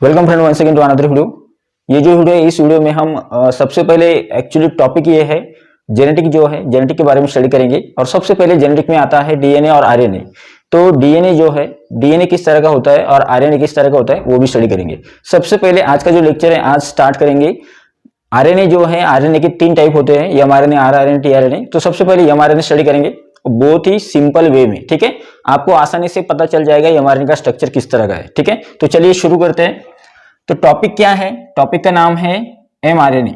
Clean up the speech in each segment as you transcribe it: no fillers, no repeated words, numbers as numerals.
Welcome friend one second to another video. ये जो video है इस वीडियो में हम सबसे पहले एक्चुअली टॉपिक ये है जेनेटिक जो है जेनेटिक के बारे में स्टडी करेंगे। और सबसे पहले जेनेटिक में आता है डीएनए और आरएनए। तो डीएनए जो है डीएनए किस तरह का होता है और आरएनए किस तरह का होता है वो भी स्टडी करेंगे। सबसे पहले आज का जो लेक्चर है आज स्टार्ट करेंगे। आरएनए जो है आरएनए के 3 टाइप होते हैं, एमआरएनए, आरआरएनए, टीआरएनए। तो सबसे पहले एमआरएनए स्टडी करेंगे बहुत ही सिंपल वे में, ठीक है। आपको आसानी से पता चल जाएगा एमआरएनए का स्ट्रक्चर किस तरह का है, ठीक है। तो चलिए शुरू करते हैं। तो टॉपिक क्या है? टॉपिक का नाम है एमआरएनए।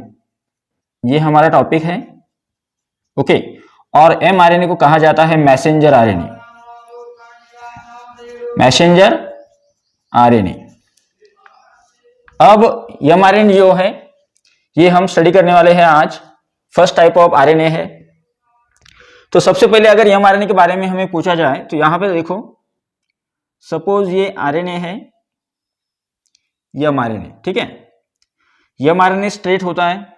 ये हमारा टॉपिक है, ओके। और एमआरएनए को कहा जाता है मैसेंजर आरएनए। Messenger RNA. अब एमआरएनए जो है ये हम स्टडी करने वाले हैं आज। फर्स्ट टाइप ऑफ आरएनए है। तो सबसे पहले अगर एमआरएनए के बारे में हमें पूछा जाए तो यहां पे देखो, सपोज ये आरएनए है, एमआरएनए, ठीक है। एमआरएनए स्ट्रेट होता है,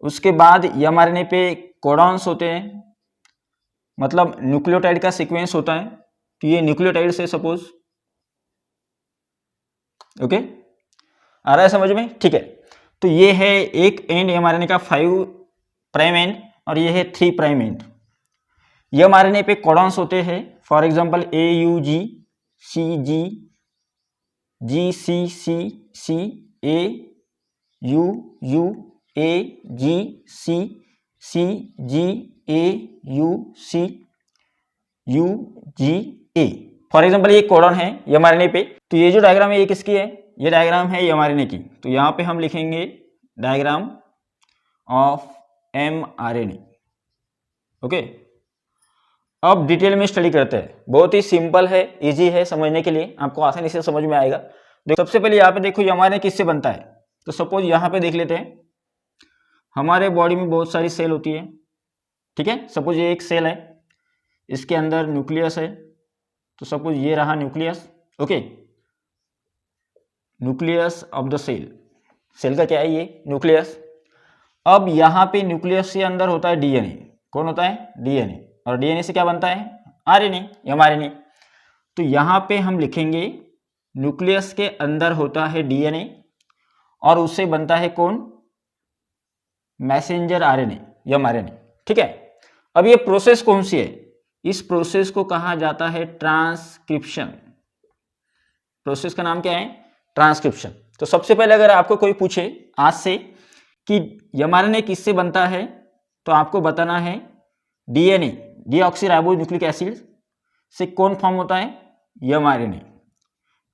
उसके बाद एमआरएनए पे कोडॉन्स होते हैं, मतलब न्यूक्लियोटाइड का सीक्वेंस होता है। तो ये न्यूक्लियोटाइड से सपोज, ओके, आ रहा है समझ में? ठीक है। तो ये है एक एंड एमआरएनए का 5 प्राइम एंड और ये है 3 प्राइम एंड। एमआरएनए पे कोडॉन्स होते हैं, for example AUG, CG, GCC, AU, AGC, CGAUC, UGA। For example ये कोडॉन है एमआरएनए पे। तो ये जो डायग्राम है ये किसकी है? ये डायग्राम है एमआरएनए की। तो यहाँ पे हम लिखेंगे डायग्राम ऑफ एमआरएनए, ओके। अब डिटेल में स्टडी करते हैं। बहुत ही सिंपल है, इजी है समझने के लिए, आपको आसानी से समझ में आएगा। देखो सबसे पहले यहाँ पे देखो एमआरएनए किससे बनता है। तो सपोज यहाँ पे देख लेते हैं, हमारे बॉडी में बहुत सारी सेल होती है, ठीक है। सपोज ये एक सेल है, इसके अंदर न्यूक्लियस है। तो सपोज ये रहा nucleus, okay. Nucleus of the cell, cell का क्या है? ये न्यूक्लियस। अब यहाँ पे न्यूक्लियस के अंदर होता है डीएनए। कौन होता है? डीएनए। और डीएनए से क्या बनता है? RNA, mRNA. तो यहाँ पे हम लिखेंगे न्यूक्लियस के अंदर होता है डीएनए और उससे बनता है कौन? मैसेंजर आरएनए, एमआरएनए, ठीक है। अब ये प्रोसेस कौन सी है? इस प्रोसेस को कहा जाता है ट्रांसक्रिप्शन। प्रोसेस का नाम क्या है? ट्रांसक्रिप्शन। तो सबसे पहले अगर आपको कोई पूछे आज से कि एमआरएनए किससे बनता है, तो आपको बताना है डीएनए, डीऑक्सी न्यूक्लिक एसिड से कौन फॉर्म होता है? एमआरएनए।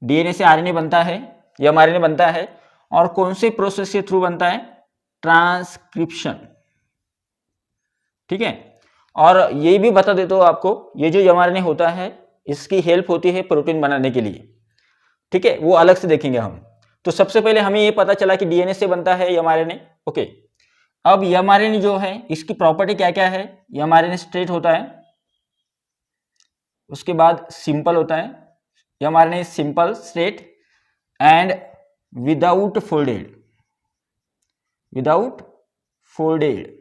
डीएनए से आरएनए बनता है, एमआरएनए बनता है। और कौन से प्रोसेस के थ्रू बनता है? ट्रांसक्रिप्शन, ठीक है। और ये भी बता देता हूं आपको, ये जो एमआरएनए होता है इसकी हेल्प होती है प्रोटीन बनाने के लिए, ठीक है। वो अलग से देखेंगे हम। तो सबसे पहले हमें ये पता चला कि डीएनए से बनता है एमआरएनए, ओके। अब एमआरएनए जो है इसकी प्रॉपर्टी क्या क्या है? एमआरएनए स्ट्रेट होता है, उसके बाद सिंपल होता है। MRNA simple, straight and without folded. Without folded.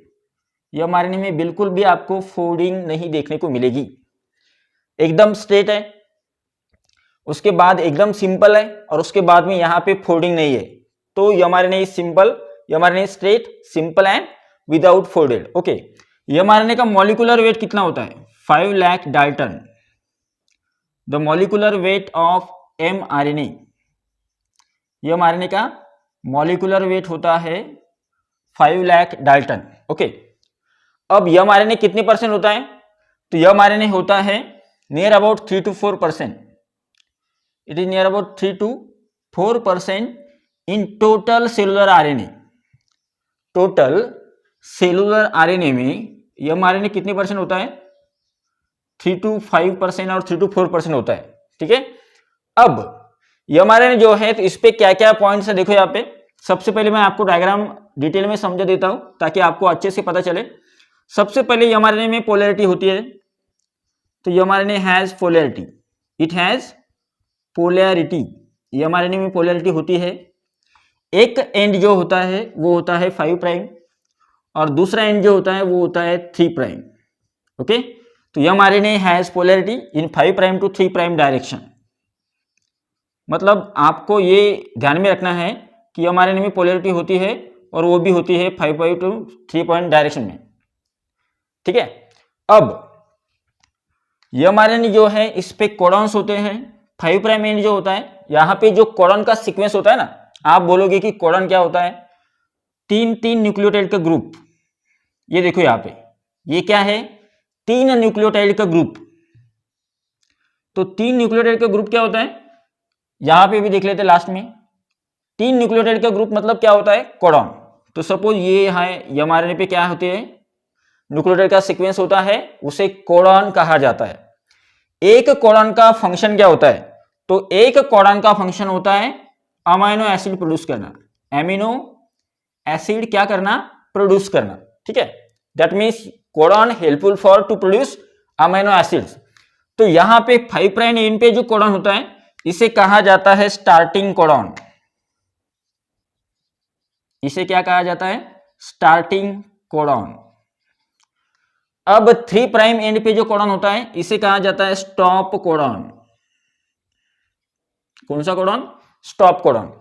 MRNA में बिल्कुल भी आपको फोल्डिंग नहीं देखने को मिलेगी, एकदम स्ट्रेट है, उसके बाद एकदम सिंपल है और उसके बाद में यहाँ पे फोल्डिंग नहीं है। तो mRNA simple, mRNA straight, simple and without folded, okay. MRNA का मॉलिक्यूलर वेट कितना होता है? 5 lakh Dalton. The molecular weight of mRNA, mRNA का मॉलिक्यूलर वेट होता है 5 लाख डाल्टन, ओके। अब एमआरएनए कितने परसेंट होता है? तो एमआरएनए होता है near about 3 to 4%। It is near about 3 to 4% in total cellular RNA. Total cellular RNA में एमआरएनए कितने परसेंट होता है? 3 to 5% और 3 to 4% होता है, ठीक है। अब एमआरएनए जो है तो इस पे क्या क्या पॉइंट्स है देखो यहाँ पे। सबसे पहले मैं आपको डायग्राम डिटेल में समझा देता हूं ताकि आपको अच्छे से पता चले। सबसे पहले एमआरएनए में पोलैरिटी होती है। तो mRNA has polarity, it has polarity. MRNA में पोलैरिटी होती है। एक एंड जो होता है वो होता है 5 प्राइम और दूसरा एंड जो होता है वो होता है 3 प्राइम, ओके। तो mRNA has polarity in 5' to 3' direction. मतलब आपको ये ध्यान में रखना है कि mRNA में पोलैरिटी होती है और वो भी होती है 5 to 3 पॉइंट डायरेक्शन में, ठीक है। अब mRNA जो है इस पे कोडॉन्स होते हैं, 5 प्राइम एंड जो होता है, यहाँ पे जो कोडॉन का सीक्वेंस होता है ना, आप बोलोगे कि कोडॉन क्या होता है, 3 न्यूक्लियोटाइड का ग्रुप। ये देखो यहाँ पे ये क्या है, 3 न्यूक्लियोटाइड का ग्रुप। तो 3 न्यूक्लियोटाइड का ग्रुप क्या होता है, यहां पे भी देख लेते लास्ट में। 3 न्यूक्लियोटाइड का ग्रुप मतलब क्या होता है, कोडॉन। तो सपोज ये है mRNA पे क्या होते हैं, न्यूक्लियोटाइड का सीक्वेंस होता है, उसे कोडॉन कहा जाता है। एक कोडॉन का फंक्शन क्या होता है, तो एक कोडॉन का फंक्शन होता है अमीनो एसिड प्रोड्यूस करना, एमिनो एसिड क्या करना, प्रोड्यूस करना, ठीक है। That means codon helpful for to produce amino acids. तो यहां पे 5 प्राइम एंड पे जो कोडॉन होता है इसे कहा जाता है स्टार्टिंग कोडॉन। इसे क्या कहा जाता है, स्टार्टिंग कोडॉन। अब 3 प्राइम एंड पे जो कोडॉन होता है इसे कहा जाता है स्टॉप कोडॉन। कौन सा codon, stop codon.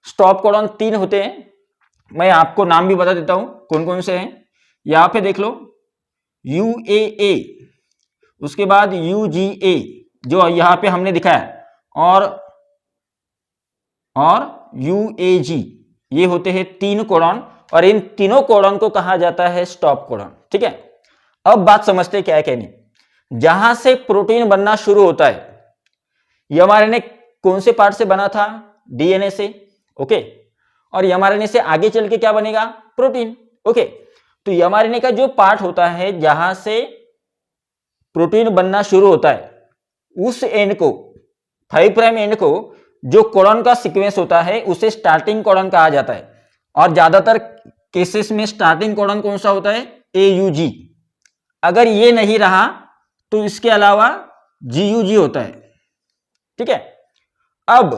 Stop codon 3 होते हैं, मैं आपको नाम भी बता देता हूं कौन कौन से हैं। यहां पे देख लो, UAA, उसके बाद UGA जो यहां पे हमने दिखाया, और UAG, ये होते हैं 3 कोडॉन, और इन तीनों कोडॉन को कहा जाता है स्टॉप कोडॉन, ठीक है। अब बात समझते क्या है कहनी, जहां से प्रोटीन बनना शुरू होता है, mRNA कौन से पार्ट से बना था, DNA से, ओके, और mRNA से आगे चल के क्या बनेगा, प्रोटीन, ओके। तो mRNA का जो पार्ट होता है जहां से प्रोटीन बनना शुरू होता है, उस एंड को, 5 प्राइम एंड को, जो कोडॉन का सीक्वेंस होता है उसे स्टार्टिंग कोडॉन कहा जाता है। और ज्यादातर केसेस में स्टार्टिंग कोडॉन कौन सा होता है, AUG। अगर ये नहीं रहा तो इसके अलावा GUG होता है, ठीक है। अब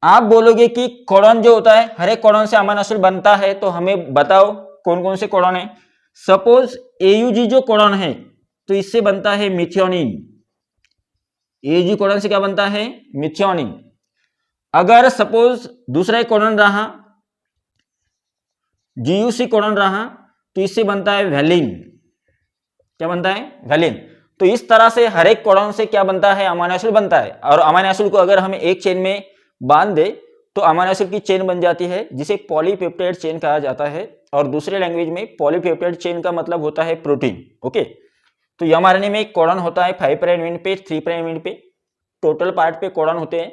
आप बोलोगे कि कोडॉन जो होता है, हर एक कोडॉन से अमीनो एसिड बनता है, तो हमें बताओ कौन कौन से कोडॉन है। सपोज AUG जो कोडॉन है तो इससे बनता है मिथियोनिन। AUG कोडॉन से क्या बनता है, मिथियोनिन। अगर सपोज दूसरा एक कोडॉन रहा, GUC कोडॉन रहा, तो इससे बनता है वैलिन। क्या बनता है, वैलिन। तो इस तरह से हर एक कोडॉन से क्या बनता है, अमीनो एसिड बनता है। और अमीनो एसिड को अगर हम एक चेन में बांध दे तो अमीनो एसिड की चेन बन जाती है, जिसे पॉलीपेप्टाइड चेन कहा जाता है। और दूसरे लैंग्वेज में पॉलीपेप्टाइड चेन का मतलब होता है प्रोटीन, ओके। तो mRNA में एक कोडॉन होता है 5 प्राइम एंड पे, 3 प्राइम एंड पे, टोटल पार्ट पे कोडॉन होते हैं।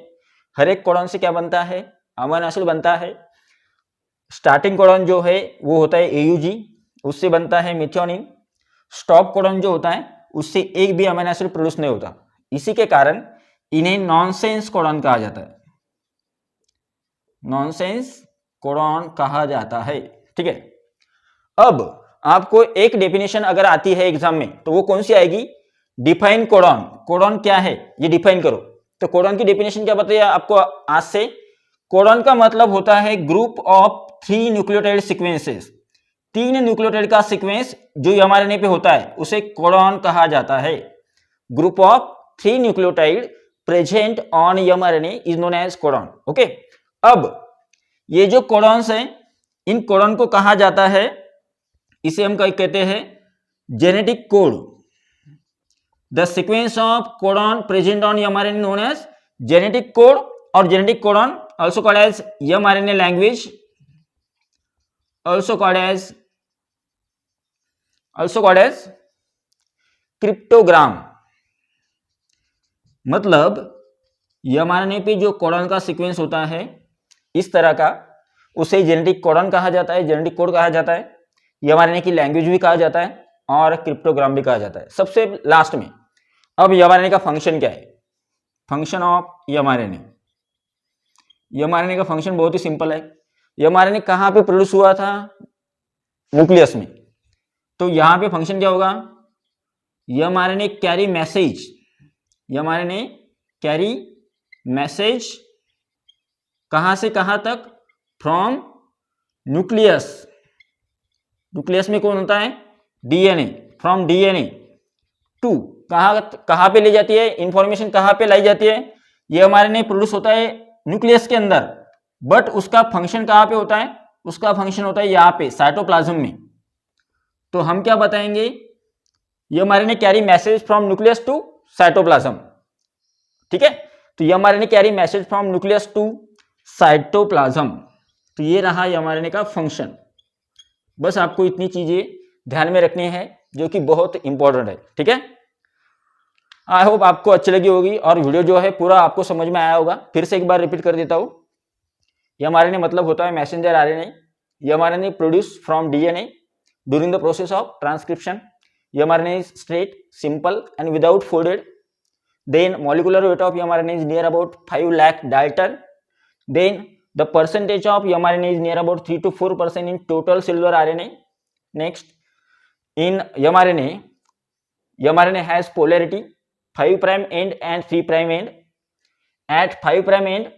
हर एक कोडॉन से क्या बनता है, अमीनो एसिड बनता है। स्टार्टिंग कोडॉन जो है वो होता है AUG, उससे बनता है मिथियोनिन। स्टॉप कोडॉन जो होता है उससे एक भी अमीनो एसिड प्रोड्यूस नहीं होता, इसी के कारण इन्हें नॉनसेंस कोडॉन कहा जाता है। नॉनसेंस कोडॉन कहा जाता है, ठीक है। अब आपको एक डेफिनेशन अगर आती है एग्जाम में तो वो कौन सी आएगी, डिफाइन कोडॉन। कोडॉन क्या है ये डिफाइन करो। तो कोडॉन की डेफिनेशन क्या बताइए आपको आज से। कोडॉन का मतलब होता है group of 3 nucleotide sequences. 3 nucleotide का सीक्वेंस जो mRNA पे होता है उसे कोडॉन कहा जाता है। Group of 3 nucleotide present on mRNA is known as codon, okay. अब ये जो कोडॉन्स हैं, इन कोडॉन को कहा जाता है, इसे हम कहते हैं genetic code. The sequence of codon present on mRNA known as genetic code, और genetic codon also called as mRNA language, also called as cryptogram. मतलब mRNA पे जो कोडॉन का सीक्वेंस होता है इस तरह का, उसे जेनेटिक कोडॉन कहा जाता है, जेनेटिक कोड कहा जाता है, mRNA की लैंग्वेज भी कहा जाता है और क्रिप्टोग्राम भी कहा जाता है। सबसे लास्ट में अब mRNA का फंक्शन क्या है, फंक्शन ऑफ mRNA। mRNA का फंक्शन बहुत ही सिंपल है। mRNA कहां पे प्रोड्यूस हुआ था, न्यूक्लियस में। तो यहां पे फंक्शन क्या होगा, mRNA carry message, mRNA carry message कहां से कहां तक, फ्रॉम न्यूक्लियस। न्यूक्लियस में कौन होता है, DNA, फ्रॉम DNA टू कहां पे ले जाती है, इंफॉर्मेशन कहां पे लाई जाती है, ये mRNA प्रोड्यूस होता है न्यूक्लियस के अंदर, बट उसका फंक्शन कहाँ पे होता है, उसका फंक्शन होता है यहाँ पे साइटोप्लाज्म में। तो हम क्या बताएंगे, mRNA carry message from nucleus to cytoplasm, ठीक है। तो mRNA carry message from nucleus to cytoplasm, तो ये रहा mRNA का फंक्शन। बस आपको इतनी चीजें ध्यान में रखनी है जो कि बहुत इंपॉर्टेंट है, ठीक है। आई होप आपको अच्छी लगी होगी और वीडियो जो है पूरा आपको समझ में आया होगा। फिर से एक बार रिपीट कर देता हूं, mRNA मतलब होता है messenger RNA। mRNA produce from DNA during the process of transcription. mRNA is straight, simple and without folded. Then molecular weight of mRNA is near about 5 lakh Dalton. Then the percentage of mRNA is near about 3 to 4% in total cellular RNA. Next, in mRNA has polarity 5' end and 3' end. At 5' end,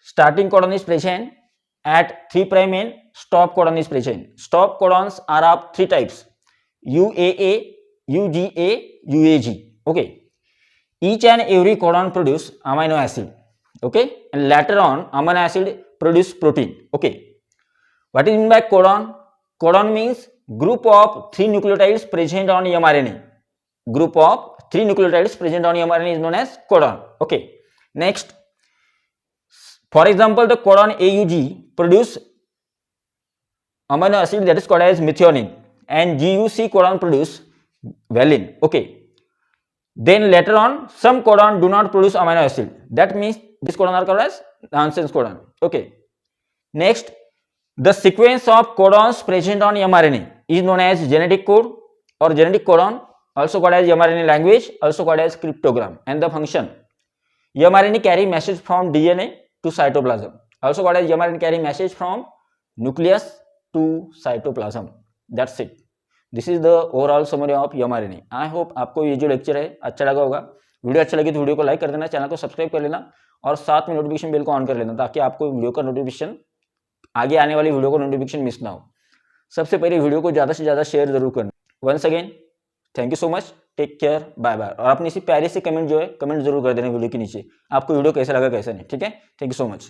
starting codon is present. At 3' end, stop codon is present. Stop codons are of three types: UAA, UGA, UAG. Okay. Each and every codon produce amino acid. Okay. And later on, amino acid produce protein. Okay. What is meant by codon? Codon means group of 3 nucleotides present on mRNA. Group of 3 nucleotides present on mRNA is known as codon. Okay. Next, for example, the codon AUG produce amino acid that is called as methionine, and GUC codon produce valine. Okay. Then later on, some codon do not produce amino acid. That means this codon are called as nonsense codon. Okay. Next, the sequence of codons present on mRNA is known as genetic code or genetic codon, also called as mRNA language, also called as cryptogram. And the function, mRNA carry message from DNA to cytoplasm, also called as mRNA carry message from nucleus to cytoplasm. That's it. This is the overall summary of mRNA. I hope आपको ये जो lecture है अच्छा लगा होगा। Video अच्छा लगे तो वीडियो को लाइक कर देना, चैनल को सब्सक्राइब कर लेना और साथ में नोटिफिकेशन बेल को ऑन कर लेना ताकि आपको वीडियो का नोटिफिकेशन, आगे आने वाली वीडियो को नोटिफिकेशन मिस ना हो। सबसे पहले वीडियो को ज़्यादा से ज़्यादा शेयर जरूर करना। Once again thank you so much, take care, bye bye. और अपनी सी प्यारे से कमेंट जो है कमेंट जरूर कर देना वीडियो के नीचे, आपको वीडियो कैसा लगा कैसा नहीं, ठीक है। Thank you so much.